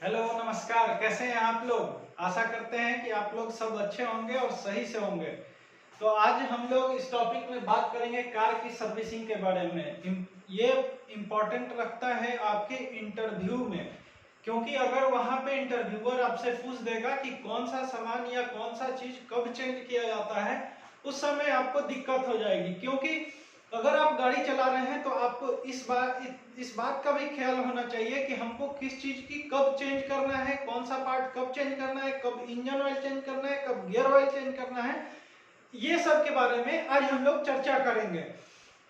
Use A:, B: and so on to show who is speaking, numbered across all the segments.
A: Hello नमस्कार, कैसे हैं आप लोग। आशा करते हैं कि आप लोग सब अच्छे होंगे और सही से होंगे। तो आज हम लोग इस टॉपिक में बात करेंगे कार की सर्विसिंग के बारे में। ये इम्पोर्टेंट रखता है आपके इंटरव्यू में, क्योंकि अगर वहां पे इंटरव्यूअर आपसे पूछ देगा कि कौन सा सामान या कौन सा चीज कब चेंज किया जाता है, उस समय आपको दिक्कत हो जाएगी। क्योंकि अगर आप गाड़ी चला रहे हैं तो आपको इस बात का भी ख्याल होना चाहिए कि हमको किस चीज की कब चेंज करना है, कौन सा पार्ट कब चेंज करना है, कब इंजन ऑयल चेंज करना है, कब गियर ऑयल चेंज करना है। ये सब के बारे में आज हम लोग चर्चा करेंगे।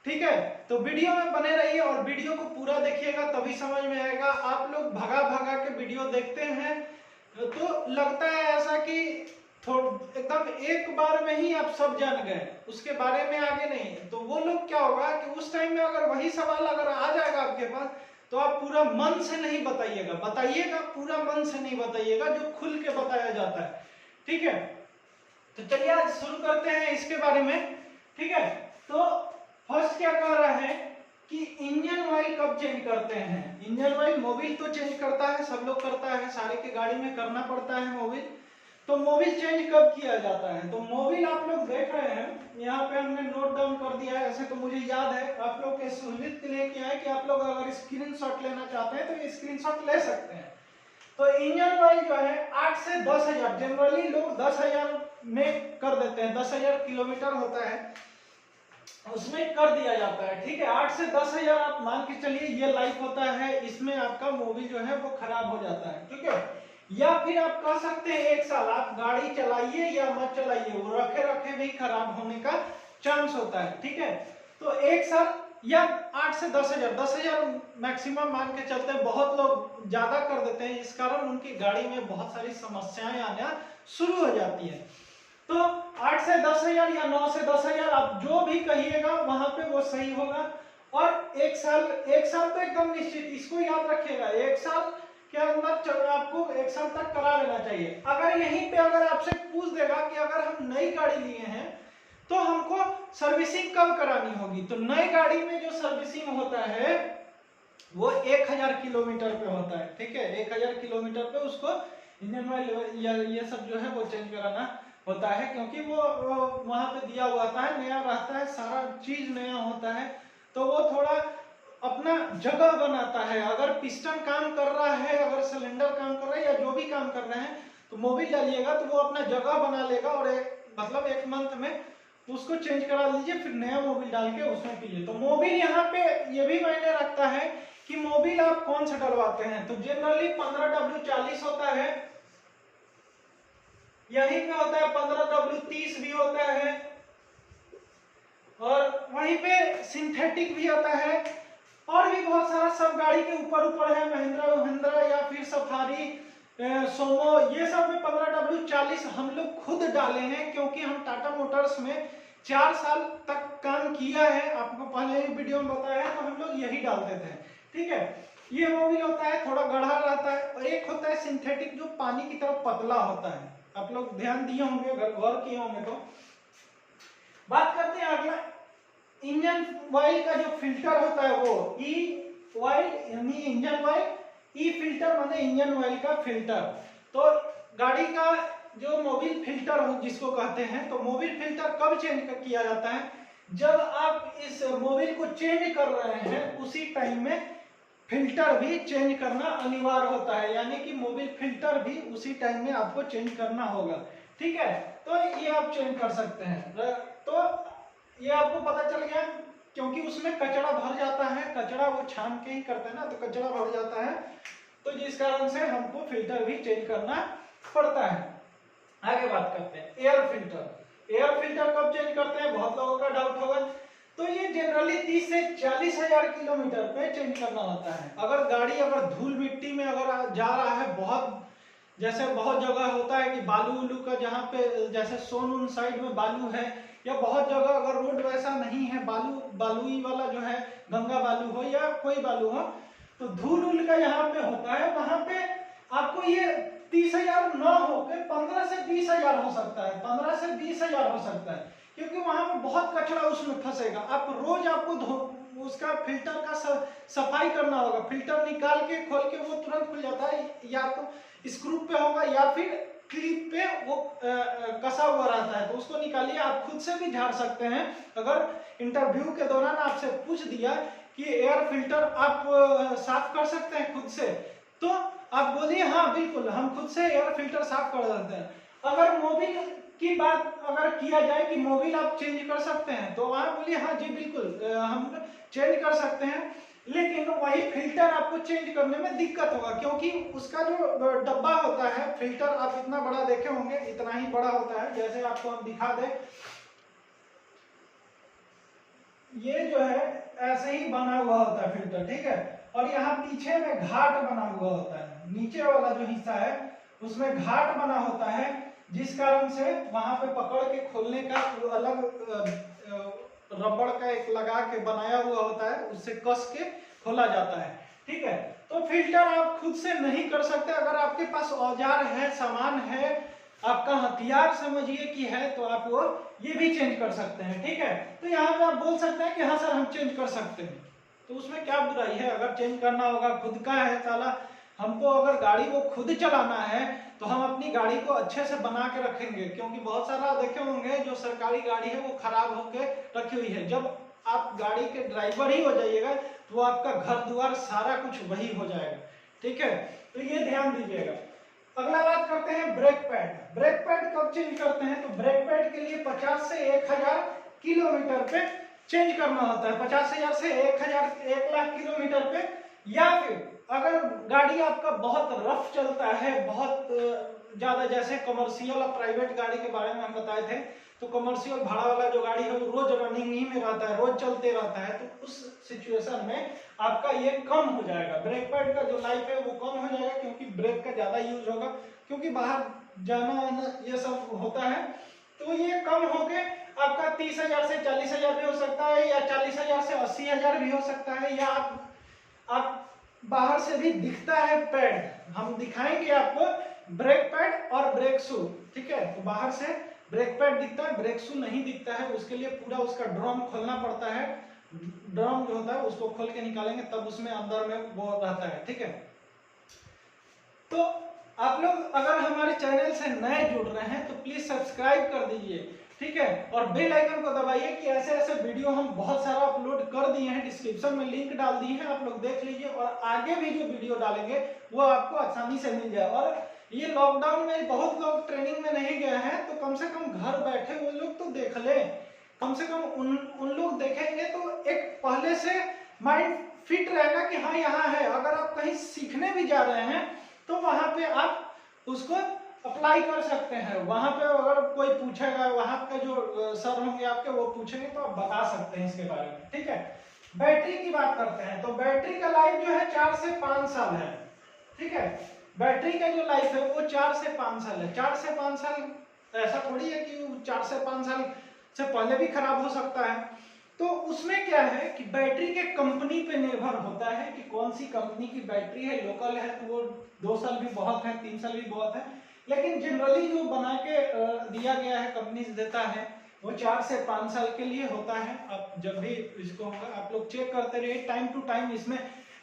A: ठीक है, तो वीडियो में बने रहिए और वीडियो को पूरा देखिएगा, तभी समझ में आएगा। आप लोग भगा भगा के वीडियो देखते हैं तो लगता है ऐसा कि एकदम एक बार में ही आप सब जान गए, उसके बारे में आगे नहीं। तो वो लोग क्या होगा कि उस टाइम में अगर वही सवाल अगर आ जाएगा आपके पास, तो आप पूरा मन से नहीं बताइएगा, पूरा मन से नहीं बताइएगा, जो खुल के बताया जाता है। ठीक है, तो चलिए आज शुरू करते हैं इसके बारे में। ठीक है, तो फर्स्ट क्या कह रहा है कि इंजन ऑयल कब चेंज करते हैं। इंजन ऑयल मोबिल तो चेंज करता है, सब लोग करता है, सारे के गाड़ी में करना पड़ता है मोबिल। तो मोबिल चेंज कब किया जाता है, तो मोबिल आप लोग देख रहे हैं, यहाँ पे हमने नोट डाउन कर दिया है। ऐसे तो मुझे याद है, आप लोग के सहूलियत के लिए क्या है कि आप लोग अगर स्क्रीनशॉट लेना चाहते हैं तो ये स्क्रीनशॉट ले सकते हैं। तो इंजन ऑयल जो है 8 से 10,000, जनरली लोग 10,000 में कर देते हैं, 10,000 किलोमीटर होता है उसमें कर दिया जाता है। ठीक है, 8 से 10,000 आप मान के चलिए ये लाइफ होता है, इसमें आपका मोबिल जो है वो खराब हो जाता है। ठीक है, या फिर आप कह सकते हैं 1 साल आप गाड़ी चलाइए या मत चलाइए, वो रखे रखे भी खराब होने का चांस होता है। ठीक है, तो 1 साल या 8 से 10,000, 10,000 मैक्सिमम मान के चलते हैं। बहुत लोग ज्यादा कर देते हैं, इस कारण उनकी गाड़ी में बहुत सारी समस्याएं आना शुरू हो जाती है। तो 8 से 10,000 या 9 से 10,000, आप जो भी कहिएगा वहां पे वो सही होगा। और 1 साल तो एकदम निश्चित, इसको याद रखिएगा, 1 साल के अंदर आपको 1 साल तक करा लेना चाहिए। अगर यहीं पे अगर आपसे पूछ देगा कि अगर हम नई गाड़ी लिए हैं तो हमको सर्विसिंग कब करानी होगी, तो नई गाड़ी में जो सर्विसिंग होता है वो 1000 किलोमीटर पे होता है। ठीक है, 1000 किलोमीटर पे उसको इंजन ऑयल या ये सब जो है वो चेंज कराना होता है, क्योंकि वो वहां पे दिया हुआ आता है, नया रहता है, सारा चीज नया होता है। तो वो थोड़ा अपना जगह बनाता है। अगर पिस्टन काम कर रहा है, अगर सिलेंडर काम कर रहा है या जो भी काम कर रहे हैं, तो मोबिल डालिएगा तो वो अपना जगह बना लेगा और एक मंथ में उसको चेंज करा लीजिए, फिर नया मोबिल डाल के उसमें कीजिए। तो मोबिल यहाँ पे ये भी मायने रखता है कि मोबिल आप कौन सा डलवाते हैं। तो जनरली 15W40 होता है, यहीं पे होता है 15W30 भी होता है, और वहीं पे सिंथेटिक भी आता है, और भी बहुत सारा सब गाड़ी के ऊपर है, महिंद्रा या फिर सफारी, सोमो, ये सब में 15W40 हम लोग खुद डाले हैं, क्योंकि हम टाटा मोटर्स में 4 साल तक काम किया है। आपको पहले ही वीडियो में बताया है, तो हम लोग यही डालते थे। ठीक है, ये मोबिल होता है, थोड़ा गढ़ा रहता है, और एक होता है सिंथेटिक जो पानी की तरफ पतला होता है। आप लोग ध्यान दिए होंगे, गौर किए होंगे। तो बात करते हैं अगला, इंजन ऑयल का जो फिल्टर होता है वो ई ऑयल यानी इंजन ऑयल, ई फिल्टर माने इंजन ऑयल का फिल्टर। तो गाड़ी का जो मोबिल फिल्टर हो जिसको कहते हैं, तो मोबिल फिल्टर कब चेंज किया जाता है, जब आप इस मोबिल को चेंज कर रहे हैं उसी टाइम में फिल्टर भी चेंज करना अनिवार्य होता है, यानी कि मोबिल फिल्टर भी उसी टाइम में आपको चेंज करना होगा। ठीक है, तो ये आप चेंज कर सकते हैं। तो ये आपको पता चल गया, क्योंकि उसमें कचरा भर जाता है, कचरा वो छान के ही करते हैं ना, तो कचरा भर जाता है, तो जिस कारण से हमको फिल्टर भी चेंज करना पड़ता है। आगे बात करते हैं एयर फिल्टर। एयर फिल्टर कब चेंज करते हैं, बहुत लोगों का डाउट होगा। तो ये जनरली 30 से 40,000 किलोमीटर पे चेंज करना होता है। अगर गाड़ी अगर धूल मिट्टी में अगर जा रहा है, बहुत जैसे बहुत जगह होता है कि बालू उलू का, जहाँ पे जैसे सोन साइड में बालू है, या बहुत जगह अगर रोड वैसा नहीं है, बालुई वाला जो है, गंगा बालू हो या कोई बालू हो, तो धूल उल का यहाँ पे होता है, वहां पे आपको ये 30,000 न होकर 15 से 20,000 हो सकता है, 15 से 20,000 हो सकता है, क्योंकि वहां पे बहुत कचरा उसमें फंसेगा। आप रोज आपको उसका फिल्टर का सफाई करना होगा। फिल्टर निकाल के खोल के वो तुरंत खुल जाता है, या तो स्क्रू पे होगा या फिर क्लिप पे वो कसा हुआ रहता है, तो उसको निकालिए। आप खुद से भी झाड़ सकते हैं। अगर इंटरव्यू के दौरान आपसे पूछ दिया कि एयर फिल्टर आप साफ कर सकते हैं खुद से, तो आप बोलिए हाँ बिल्कुल हम खुद से एयर फिल्टर साफ कर सकते हैं। अगर मोबिल की बात अगर किया जाए कि मोबिल आप चेंज कर सकते हैं, तो वहां बोलिए हाँ जी बिल्कुल हम चेंज कर सकते हैं, लेकिन वही फिल्टर आपको चेंज करने में दिक्कत होगा, क्योंकि उसका जो डब्बा होता है फिल्टर, आप इतना बड़ा देखे होंगे, इतना ही बड़ा होता है। जैसे आपको हम दिखा दें, ये जो है ऐसे ही बना हुआ होता है फिल्टर, ठीक है। और यहाँ पीछे में घाट बना हुआ होता है, नीचे वाला जो हिस्सा है उसमें घाट बना होता है, जिस कारण से वहां पे पकड़ के खोलने का अलग रबड़ का एक लगा के बनाया हुआ होता है, उससे कस के खोला जाता है, ठीक है। तो फिल्टर आप खुद से नहीं कर सकते। अगर आपके पास औजार है, सामान है, आपका हथियार समझिए कि है, तो आप वो ये भी चेंज कर सकते हैं, ठीक है। तो यहाँ पे आप बोल सकते हैं कि हाँ सर हम चेंज कर सकते हैं, तो उसमें क्या बुराई है। अगर चेंज करना होगा, खुद का है साला, हमको अगर गाड़ी को खुद चलाना है तो हम अपनी गाड़ी को अच्छे से बना के रखेंगे, क्योंकि बहुत सारा देखे होंगे जो सरकारी गाड़ी है वो खराब होके रखी हुई है। जब आप गाड़ी के ड्राइवर ही हो जाइएगा तो आपका घर द्वार सारा कुछ वही हो जाएगा, ठीक है। तो ये ध्यान दीजिएगा। अगला बात करते हैं ब्रेक पैड। ब्रेक पैड कब चेंज करते हैं, तो ब्रेक पैड के लिए 50 से 1000 किलोमीटर पे चेंज करना होता है। 50,000 से 1 लाख किलोमीटर पे। या फिर अगर गाड़ी आपका बहुत रफ चलता है, बहुत ज्यादा, जैसे कमर्शियल और प्राइवेट गाड़ी के बारे में हम बताए थे, तो कमर्शियल भाड़ा वाला जो गाड़ी है वो रोज रनिंग ही में रहता है, रोज चलते रहता है, तो उस सिचुएशन में आपका ये कम हो जाएगा। ब्रेक पैड का जो लाइफ है वो कम हो जाएगा, क्योंकि ब्रेक का ज्यादा यूज होगा, क्योंकि बाहर जाना आना ये सब होता है। तो ये कम होके आपका 30,000 से 40,000 भी हो सकता है, या 40,000 से 80,000 भी हो सकता है, या आप बाहर से भी दिखता है पैड, हम दिखाएंगे आपको ब्रेक पैड और ब्रेक शू, ठीक है। तो बाहर से ब्रेक पैड दिखता है, ब्रेक शू नहीं दिखता है, उसके लिए पूरा उसका ड्रम खोलना पड़ता है। ड्रम जो होता है उसको खोल के निकालेंगे तब उसमें अंदर में वो रहता है, ठीक है। तो आप लोग अगर हमारे चैनल से नए जुड़ रहे हैं तो प्लीज सब्सक्राइब कर दीजिए, ठीक है, और बेल आइकन को दबाइए कि ऐसे ऐसे वीडियो हम बहुत सारा अपलोड कर दिए हैं, डिस्क्रिप्शन में लिंक डाल दिए हैं, आप लोग देख लीजिए, और आगे भी जो वीडियो डालेंगे वो आपको आसानी से मिल जाए। और ये लॉकडाउन में बहुत लोग ट्रेनिंग में नहीं गए हैं, तो कम से कम घर बैठे वो लोग तो देख ले, कम से कम उन लोग देखेंगे तो एक पहले से माइंड फिट रहेगा कि हाँ यहाँ है। अगर आप कहीं सीखने भी जा रहे हैं तो वहां पे आप उसको अप्लाई कर सकते हैं। वहां पे अगर कोई पूछेगा, वहां पे जो सर होंगे आपके वो पूछेंगे तो आप बता सकते हैं इसके बारे में, ठीक है। बैटरी की बात करते हैं, तो बैटरी का लाइफ जो है 4 से 5 साल है, ठीक है। बैटरी का जो लाइफ है वो 4 से 5 साल है। 4 से 5 साल, ऐसा थोड़ी है कि 4 से 5 साल से पहले भी खराब हो सकता है। तो उसमें क्या है कि बैटरी के कंपनी पे निर्भर होता है कि कौन सी कंपनी की बैटरी है। लोकल है तो वो 2 साल भी बहुत है, 3 साल भी बहुत है, लेकिन जनरली जो बना के दिया गया है, कंपनी देता है, वो 4 से 5 साल के लिए होता है। आप जब भी इसको होगा आप लोग चेक करते रहिए, टाइम टू टाइम इसमें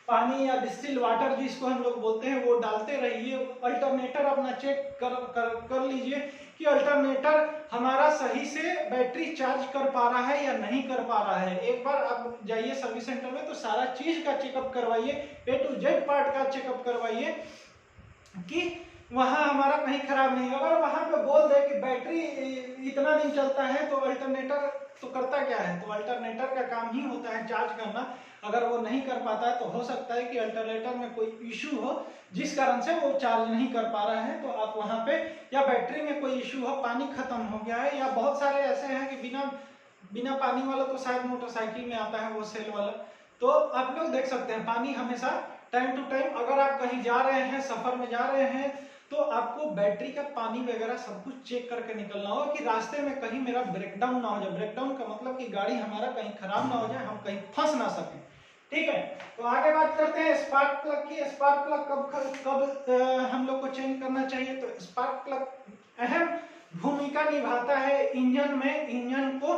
A: पानी या डिस्टिल वाटर जिसको हम लोग बोलते हैं वो डालते रहिए। अल्टरनेटर अपना चेक कर लीजिए कि अल्टरनेटर हमारा सही से बैटरी चार्ज कर पा रहा है या नहीं कर पा रहा है। एक बार आप जाइए सर्विस सेंटर में तो सारा चीज का चेकअप करवाइए, A to Z पार्ट का चेकअप करवाइए कि वहां हमारा कहीं खराब नहीं। अगर वहां पे बोल दे कि बैटरी इतना दिन चलता है तो अल्टरनेटर तो करता क्या है, तो अल्टरनेटर का काम ही होता है चार्ज करना। अगर वो नहीं कर पाता है तो हो सकता है कि अल्टरनेटर में कोई इशू हो जिस कारण से वो चार्ज नहीं कर पा रहा है, तो आप वहां पे, या बैटरी में कोई इशू हो, पानी खत्म हो गया है, या बहुत सारे ऐसे हैं कि बिना पानी वाला तो शायद मोटरसाइकिल में आता है वो सेल वाला, तो आप लोग देख सकते हैं पानी हमेशा टाइम टू टाइम, अगर आप कहीं जा रहे हैं, सफर में जा रहे हैं, तो आपको बैटरी का पानी वगैरह सब कुछ चेक करके निकलना होगा कि रास्ते में कहीं मेरा ब्रेकडाउन ना हो जाए। ब्रेकडाउन का मतलब कि गाड़ी हमारा कहीं खराब ना हो जाए, हम कहीं फंस ना सके, ठीक है। तो आगे बात करते हैं स्पार्क प्लग की। स्पार्क प्लग कब हम लोग को चेंज करना चाहिए, तो स्पार्क प्लग अहम भूमिका निभाता है इंजन में, इंजन को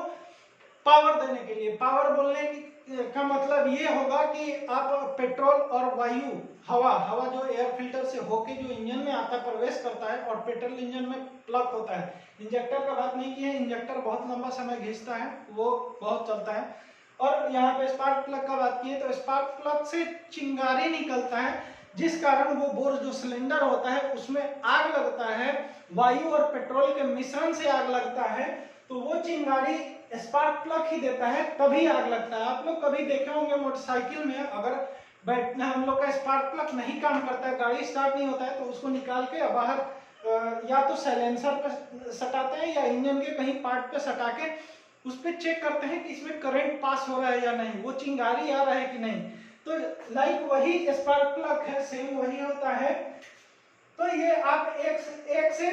A: पावर देने के लिए। पावर बोलने की का मतलब ये होगा कि आप पेट्रोल और वायु हवा जो एयर फिल्टर से होके जो इंजन में आता है प्रवेश करता है, और पेट्रोल इंजन में प्लग होता है। इंजेक्टर का बात नहीं की है, इंजेक्टर बहुत लंबा समय खींचता है, वो बहुत चलता है। और यहाँ पे स्पार्क प्लग का बात की है तो स्पार्क प्लग से चिंगारी निकलता है, जिस कारण वो बोर जो सिलेंडर होता है उसमें आग लगता है, वायु और पेट्रोल के मिश्रण से आग लगता है, तो वो चिंगारी स्पार्क प्लग ही देता है, तभी आग लगता है। आप लोग कभी देखे होंगे मोटरसाइकिल में अगर बैठना हम लोग का स्पार्क प्लग नहीं काम करता है, गाड़ी स्टार्ट नहीं होता है, तो उसको निकाल के बाहर या तो साइलेंसर पे सटाते हैं या इंजन के कहीं पार्ट पे सटा के उस पर चेक करते हैं कि इसमें करंट पास हो रहा है या नहीं, वो चिंगारी आ रहा है कि नहीं। तो लाइक वही स्पार्क प्लग है, सेम वही होता है। तो ये आप एक से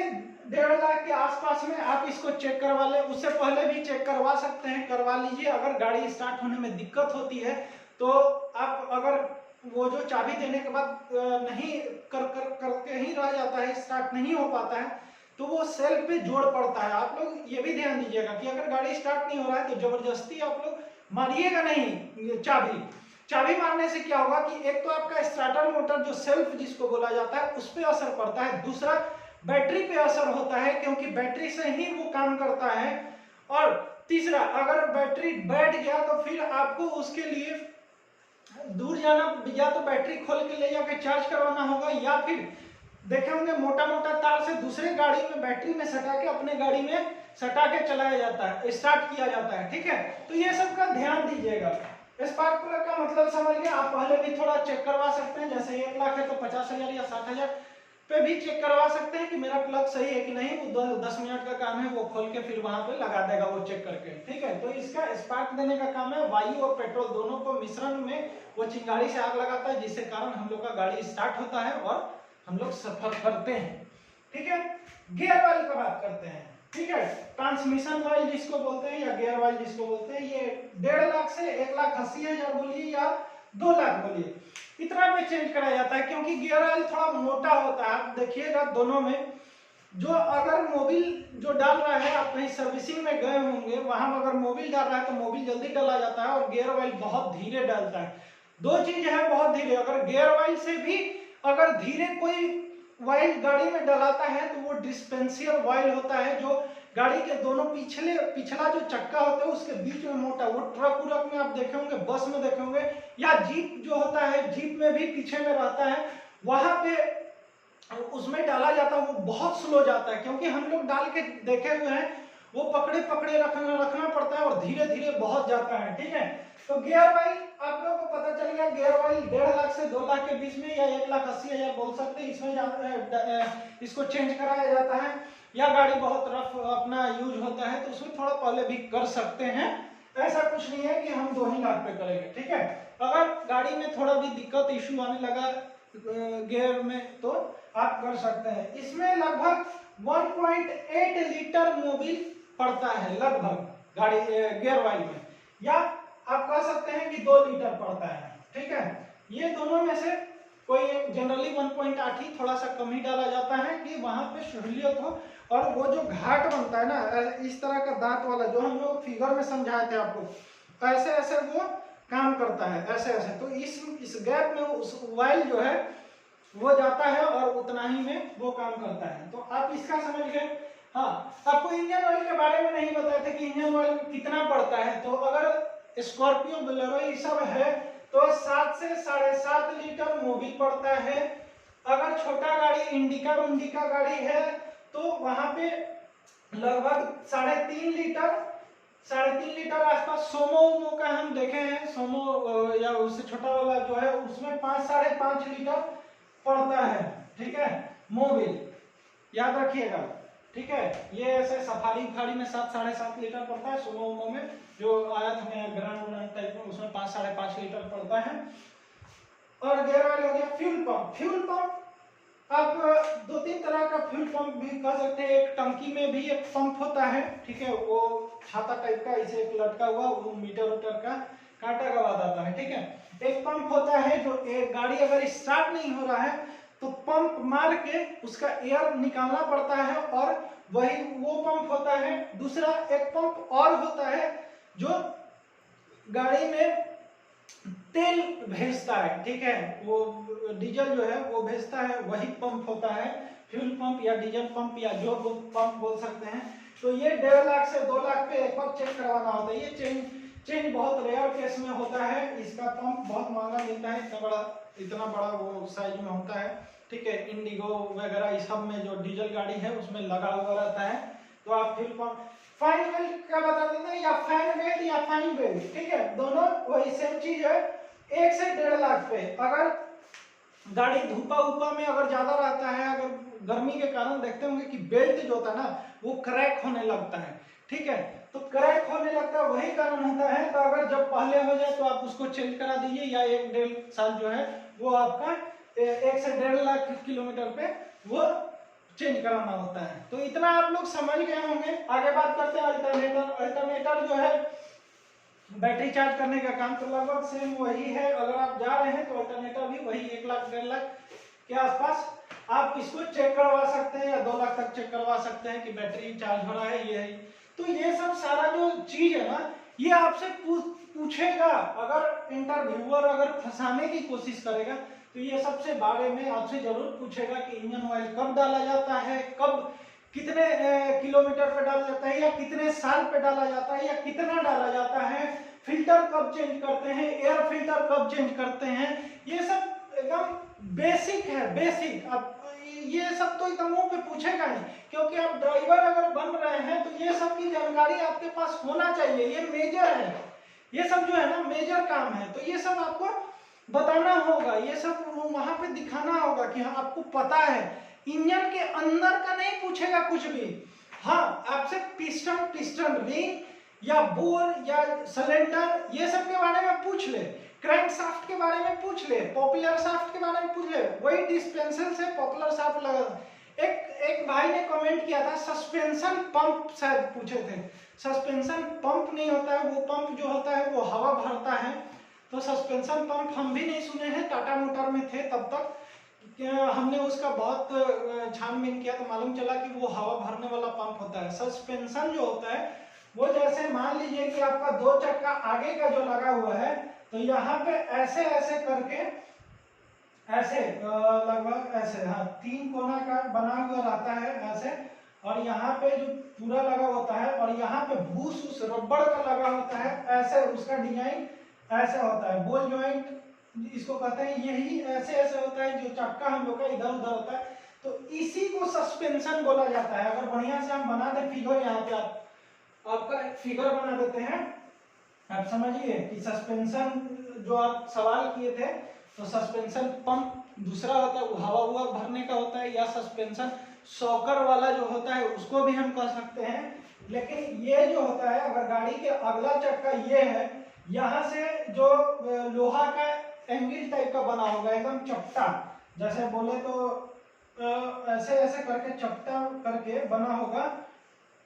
A: 1.5 लाख के आसपास में आप इसको चेक करवा ले, उससे पहले भी चेक करवा सकते हैं, करवा लीजिए। अगर गाड़ी स्टार्ट होने में दिक्कत होती है तो आप अगर वो जो चाबी देने के बाद नहीं करके ही रह जाता है, स्टार्ट नहीं हो पाता है, तो वो सेल्फ पे जोड़ पड़ता है। आप लोग ये भी ध्यान दीजिएगा कि अगर गाड़ी स्टार्ट नहीं हो रहा है तो जबरदस्ती आप लोग मारिएगा नहीं चाबी मारने से क्या होगा कि एक तो आपका स्टार्टर मोटर जो सेल्फ जिसको बोला जाता है उस पर असर पड़ता है, दूसरा बैटरी पे असर होता है क्योंकि बैटरी से ही वो काम करता है, और तीसरा अगर बैटरी बैठ गया तो फिर आपको उसके लिए दूर जाना, या तो बैटरी खोल के ले जाकर चार्ज करवाना होगा, या फिर देखे होंगे मोटा मोटा तार से दूसरे गाड़ी में बैटरी में सटा के अपने गाड़ी में सटा के चलाया जाता है, स्टार्ट किया जाता है। ठीक है, तो ये सब का ध्यान दीजिएगा। स्पार्क प्लग का मतलब समझ गए। आप पहले भी थोड़ा चेक करवा सकते हैं, जैसे 1 लाख है तो 50,000 या 60,000 पे भी चेक करवा सकते हैं कि मेरा प्लग सही है कि नहीं। वो 10 मिनट का काम है, वो खोल के फिर वहां पे लगा देगा वो चेक करके। ठीक है, तो इसका स्पार्क देने का काम है। वायु और पेट्रोल दोनों को मिश्रण में वो चिंगारी से आग लगाता है, जिससे कारण हम लोग का गाड़ी स्टार्ट होता है और हम लोग सफर करते हैं। ठीक है, गियर वाली का बात करते हैं। ठीक है, ट्रांसमिशन वाइल जिसको बोलते हैं या गियर वाइल जिसको बोलते हैं, ये 1.5 लाख से 1,80,000 बोलिए या 2 लाख बोलिए, इतना में चेंज कराया जाता है, क्योंकि गियर ऑयल थोड़ा मोटा होता है। आप देखिएगा दोनों में, जो अगर मोबिल जो डाल रहा है, आप कहीं सर्विसिंग में गए होंगे, वहां अगर मोबिल डाल रहा है तो मोबिल जल्दी डाला जाता है और गियर ऑयल बहुत धीरे डालता है। दो चीज है बहुत धीरे। अगर गियर ऑयल से भी अगर धीरे कोई वाइल गाड़ी में डलाता है तो वो डिस्पेंसियर वाइल होता है, जो गाड़ी के दोनों पिछला जो चक्का होता है उसके बीच में मोटा, वो ट्रक उरक में आप देखे होंगे, बस में देखे होंगे, या जीप जो होता है, जीप में भी पीछे में रहता है, वहां पे उसमें डाला जाता है, वो बहुत स्लो जाता है, क्योंकि हम लोग डाल के देखे हुए हैं, वो पकड़े रखना पड़ता है और धीरे धीरे बहुत जाता है। ठीक है, तो गियर ऑयल आप लोगों को पता चल गया, गियर ऑयल 1.5 लाख से 2 लाख के बीच में या 1,80,000 बोल सकते हैं, इसमें इसको चेंज कराया जाता है। या गाड़ी बहुत रफ अपना यूज होता है तो उसमें थोड़ा पहले भी कर सकते हैं, ऐसा कुछ नहीं है कि हम 2 ही लाख पे करेंगे। ठीक है, अगर गाड़ी में थोड़ा भी दिक्कत इश्यू आने लगा गियर में तो आप कर सकते हैं। इसमें लगभग 1.8 लीटर मोबिल पड़ता है लगभग गाड़ी गियर ऑयल में, या आप कह सकते हैं कि 2 लीटर पड़ता है। ठीक है, ये दोनों में से कोई जनरली 1.8 ही, थोड़ा सा कम ही डाला जाता है कि वहां पे सहूलियत हो। और वो जो घाट बनता है ना, इस तरह का दांत वाला जो हम लोग फिगर में समझाए थे आपको, ऐसे ऐसे वो काम करता है, ऐसे ऐसे। तो इस गैप में उस वाइल जो है वो जाता है और उतना ही में वो काम करता है। तो आप इसका समझ गए। हाँ, आपको इंजन ऑयल के बारे में नहीं बताया था कि इंजन ऑयल कितना पड़ता है। तो अगर स्कॉर्पियो बोलेरो ये सब है तो 7 से 7.5 लीटर मोबिल पड़ता है। अगर छोटा गाड़ी इंडिका गाड़ी है तो वहां पे लगभग 3.5 लीटर आसपास। सोमो का हम देखे हैं, सोमो या उससे छोटा वाला जो है उसमें 5-5.5 लीटर पड़ता है। ठीक है, मोबिल याद रखिएगा। ठीक है, ये ऐसे सफारी में 7-7.5 लीटर पड़ता है। सोमो में जो आया था मैं ग्रांड टाइप में, उसमें 5-5.5 लीटर पड़ता है। और गियर ऑयल हो गया। फ्यूल पंप आप 2-3 तरह का फ्यूल पंप भी कह सकते हैं। एक टंकी में भी एक पंप होता है, ठीक है, वो छाता टाइप का इसे एक लटका हुआ, वो मीटर का कांटा का आवाज आता है। ठीक है, एक पंप होता है जो एक गाड़ी अगर स्टार्ट नहीं हो रहा है तो पंप मार के उसका एयर निकालना पड़ता है, और वही वो पंप होता है। दूसरा एक पंप और होता है जो गाड़ी में तेल भेजता है, ठीक है, वो डीजल जो है वो भेजता है, वही पंप होता है, फ्यूल पंप या डीजल पंप या जो पंप बोल सकते हैं। तो ये 1.5 लाख से 2 लाख पे एक बार चेक करवाना होता है। ये चेंज बहुत रेयर केस में होता है। इसका पंप बहुत महंगा मिलता है, इतना बड़ा वो साइज में होता है, ठीक है। इंडिगो वगैरह इस सब में जो डीजल गाड़ी है उसमें लगा हुआ रहता है। तो आप फ्यूल पंप फाइन बेल्ट का बता देते हैं, या फैन बेल्ट या फाइन बेल्ट, ठीक है, दोनों वही सेम चीज है। 1 से 1.5 लाख पे अगर गाड़ी धूपा उपा में अगर ज्यादा रहता है, अगर गर्मी के कारण देखते होंगे कि बेल्ट जो होता है ना वो क्रैक होने लगता है, ठीक है। तो क्रैक होने लगता है वही कारण होता है। तो अगर जब पहले हो जाए तो आप उसको चेंज करा दीजिए, या 1-1.5 साल जो है वो आपका 1 से 1.5 लाख किलोमीटर पे वो चेंज कराना होता है। तो इतना आप लोग समझ गए होंगे। आगे बात करते हैं अल्टरनेटर। अल्टरनेटर जो है बैटरी चार्ज करने का काम तो लगभग सेम वही है। अगर आप जा रहे हैं तो अल्टरनेटर भी वही 1 लाख 1.5 लाख के आसपास आप इसको चेक करवा सकते हैं, या 2 लाख तक चेक करवा सकते हैं कि बैटरी चार्ज हो रहा है। ये है, तो ये सब सारा जो चीज है ना, ये आपसे पूछेगा। अगर इंटरव्यूअर अगर फंसाने की कोशिश करेगा तो ये सबसे बारे में आपसे जरूर पूछेगा कि इंजन ऑयल कब डाला जाता है, कब कितने किलोमीटर पे डाला जाता है, या कितने साल पे डाला जाता है, या कितना डाला जाता है, फिल्टर कब चेंज करते हैं, एयर फिल्टर कब चेंज करते हैं। ये सब एकदम बेसिक है, बेसिक। अब ये सब तो एकदम मुंह पे पूछेगा ही, क्योंकि आप ड्राइवर अगर बन रहे हैं तो ये सब की जानकारी आपके पास होना चाहिए। ये मेजर है, ये सब जो है ना मेजर काम है। तो ये सब आपको बताना होगा, ये सब वहां पे दिखाना होगा कि हाँ आपको पता है। इंजन के अंदर का नहीं पूछेगा कुछ भी। हाँ आपसे पिस्टन रिंग या बोर या सिलेंडर ये सब के बारे में पूछ ले, क्रैंक शाफ्ट के बारे में पूछ ले, पॉपुलर शाफ्ट के बारे में पूछ ले। वही डिस्पेंसर से पॉपुलर शाफ्ट लगा। एक भाई ने कमेंट किया था सस्पेंशन पंप शायद पूछे थे। सस्पेंशन पंप नहीं होता है, वो पंप जो होता है वो हवा भरता है। तो सस्पेंशन पंप हम भी नहीं सुने हैं, टाटा मोटर में थे तब तक हमने उसका बहुत छानबीन किया तो मालूम चला कि वो हवा भरने वाला पंप होता है। सस्पेंशन जो होता है वो जैसे मान लीजिए कि आपका 2 चक्का आगे का जो लगा हुआ है, तो यहाँ पे ऐसे ऐसे करके ऐसे लगभग ऐसे, हाँ 3 कोना का बना हुआ रहता है ऐसे, और यहाँ पे जो पूरा लगा होता है, और यहाँ पे भूस उस रबड़ का लगा होता है ऐसे, उसका डिजाइन ऐसे होता है। बॉल जॉइंट इसको कहते हैं। यही ऐसे ऐसे होता है, जो चक्का हम लोग का इधर उधर होता है, तो इसी को सस्पेंशन बोला जाता है। अगर बढ़िया से हम बना दें फिगर, यहाँ पे आपका फिगर बना देते हैं, आप समझिए कि सस्पेंशन जो आप सवाल किए थे, तो सस्पेंशन पंप दूसरा होता है, वो हवा हुआ भरने का होता है, या सस्पेंशन शॉकर वाला जो होता है उसको भी हम कह सकते हैं। लेकिन ये जो होता है, अगर गाड़ी के अगला चक्का ये है, यहाँ से जो लोहा का एंगल टाइप का बना होगा एकदम चपटा, जैसे बोले तो ऐसे ऐसे करके चपटा करके बना होगा,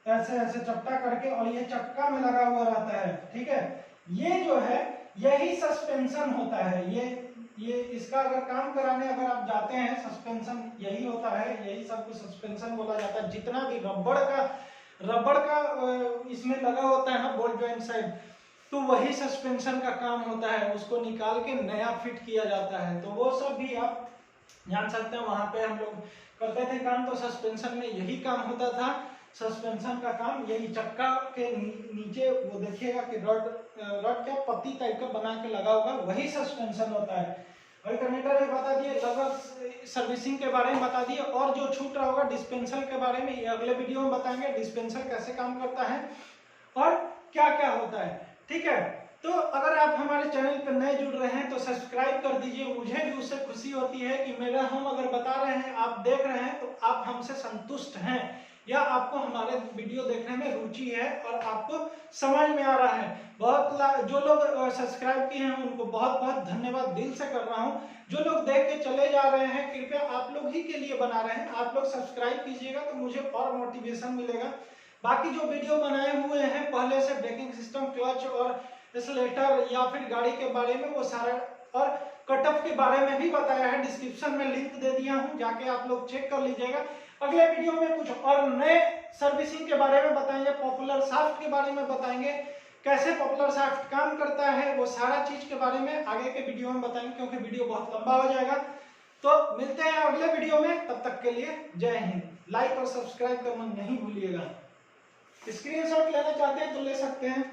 A: ऐसे ऐसे चपटा करके, और ये चक्का में लगा हुआ रहता है, ठीक है। ये जो है यही सस्पेंशन होता है। ये इसका अगर काम कराने अगर आप जाते हैं, सस्पेंशन यही होता है, यही सब कुछ सस्पेंशन बोला जाता है। जितना भी रबड़ का इसमें लगा होता है ना बॉल जॉइंट साइड, तो वही सस्पेंशन का काम होता है। उसको निकाल के नया फिट किया जाता है। तो वो सब भी आप जान सकते हैं, वहां पे हम लोग करते थे काम। तो सस्पेंशन में यही काम होता था। सस्पेंशन का काम यही चक्का के नीचे वो देखिएगा कि रड क्या पत्ती टाइप का बना के लगा होगा, वही सस्पेंशन होता है। अल्टरनेटर भी बता दिए, लगभग सर्विसिंग के बारे में बता दिए, और जो छूट रहा होगा डिस्पेंसर के बारे में, ये अगले वीडियो में बताएंगे डिस्पेंसर कैसे काम करता है और क्या क्या होता है, ठीक है। तो अगर आप हमारे चैनल पर नए जुड़ रहे हैं तो सब्सक्राइब कर दीजिए। मुझे भी उससे खुशी होती है कि मेरा हम अगर बता रहे हैं, आप देख रहे हैं, तो आप हमसे संतुष्ट हैं, या आपको हमारे वीडियो देखने में रुचि है और आपको समझ में आ रहा है। जो लोग सब्सक्राइब किए हैं उनको बहुत बहुत धन्यवाद दिल से कर रहा हूं। जो लोग देख के चले जा रहे हैं, कृपया आप लोग ही के लिए बना रहे हैं, आप लोग सब्सक्राइब कीजिएगा तो मुझे और मोटिवेशन मिलेगा। बाकी जो वीडियो बनाए हुए हैं पहले से, ब्रेकिंग सिस्टम, क्लच और एक्सीलरेटर, या फिर गाड़ी के बारे में, वो सारा, और कटऑफ के बारे में भी बताया है, डिस्क्रिप्शन में लिंक दे दिया हूं, जाके आप लोग चेक कर लीजिएगा। अगले वीडियो में कुछ और नए सर्विसिंग के बारे में बताएंगे, पॉपुलर शाफ्ट के बारे में बताएंगे, कैसे पॉपुलर सॉफ्ट काम करता है, वो सारा चीज के बारे में आगे के वीडियो में बताएंगे, क्योंकि वीडियो बहुत लंबा हो जाएगा। तो मिलते हैं अगले वीडियो में, तब तक के लिए जय हिंद। लाइक और सब्सक्राइब करना नहीं भूलिएगा। स्क्रीनशॉट लेना चाहते हैं तो ले सकते हैं।